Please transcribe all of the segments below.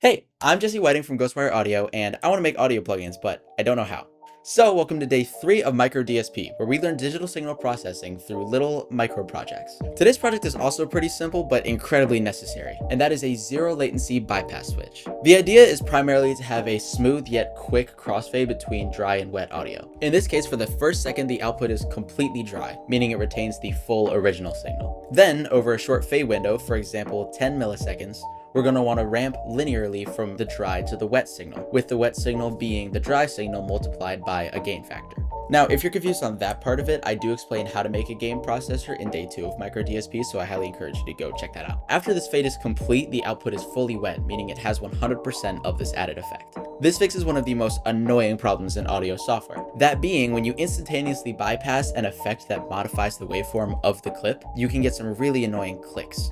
Hey, I'm Jesse Whiting from Ghostwire Audio, and I want to make audio plugins, but I don't know how. So welcome to day 3 of MicroDSP, where we learn digital signal processing through little micro projects. Today's project is also pretty simple, but incredibly necessary, and that is a zero latency bypass switch. The idea is primarily to have a smooth yet quick crossfade between dry and wet audio. In this case, for the first second, the output is completely dry, meaning it retains the full original signal. Then, over a short fade window, for example 10 milliseconds, we're going to want to ramp linearly from the dry to the wet signal, with the wet signal being the dry signal multiplied by a gain factor. Now, if you're confused on that part of it, I do explain how to make a gain processor in day 2 of MicroDSP, so I highly encourage you to go check that out. After this fade is complete, the output is fully wet, meaning it has 100% of this added effect. This fixes one of the most annoying problems in audio software. That being, when you instantaneously bypass an effect that modifies the waveform of the clip, you can get some really annoying clicks.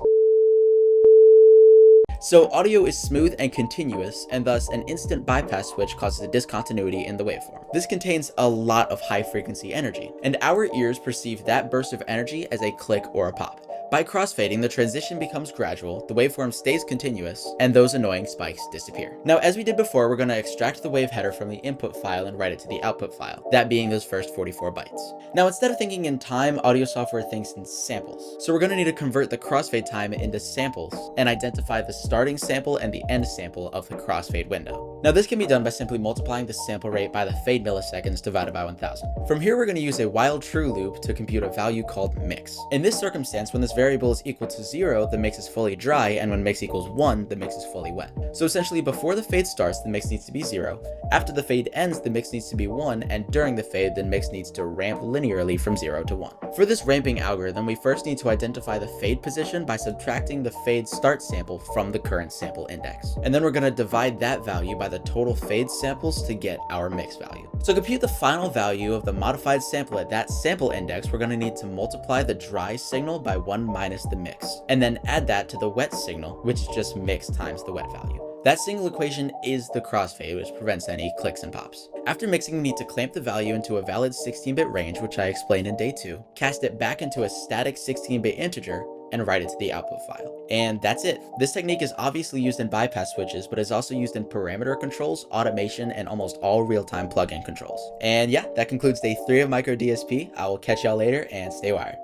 So audio is smooth and continuous, and thus an instant bypass switch causes a discontinuity in the waveform. This contains a lot of high frequency energy, and our ears perceive that burst of energy as a click or a pop. By crossfading, the transition becomes gradual, the waveform stays continuous, and those annoying spikes disappear. Now, as we did before, we're going to extract the wave header from the input file and write it to the output file, that being those first 44 bytes. Now, instead of thinking in time, audio software thinks in samples. So we're going to need to convert the crossfade time into samples and identify the starting sample and the end sample of the crossfade window. Now, this can be done by simply multiplying the sample rate by the fade milliseconds divided by 1000. From here, we're going to use a while true loop to compute a value called mix. In this circumstance, when this variable is equal to 0, the mix is fully dry, and when mix equals 1, the mix is fully wet. So essentially, before the fade starts, the mix needs to be 0, after the fade ends, the mix needs to be 1, and during the fade, the mix needs to ramp linearly from 0 to 1. For this ramping algorithm, we first need to identify the fade position by subtracting the fade start sample from the current sample index. And then we're going to divide that value by the total fade samples to get our mix value. So to compute the final value of the modified sample at that sample index, we're going to need to multiply the dry signal by 1 minus the mix, and then add that to the wet signal, which is just mix times the wet value. That single equation is the crossfade, which prevents any clicks and pops. After mixing, we need to clamp the value into a valid 16-bit range, which I explained in day 2, cast it back into a static 16-bit integer, and write it to the output file. And that's it. This technique is obviously used in bypass switches, but is also used in parameter controls, automation, and almost all real-time plugin controls. And yeah, that concludes day 3 of MicroDSP. I will catch y'all later, and stay wired.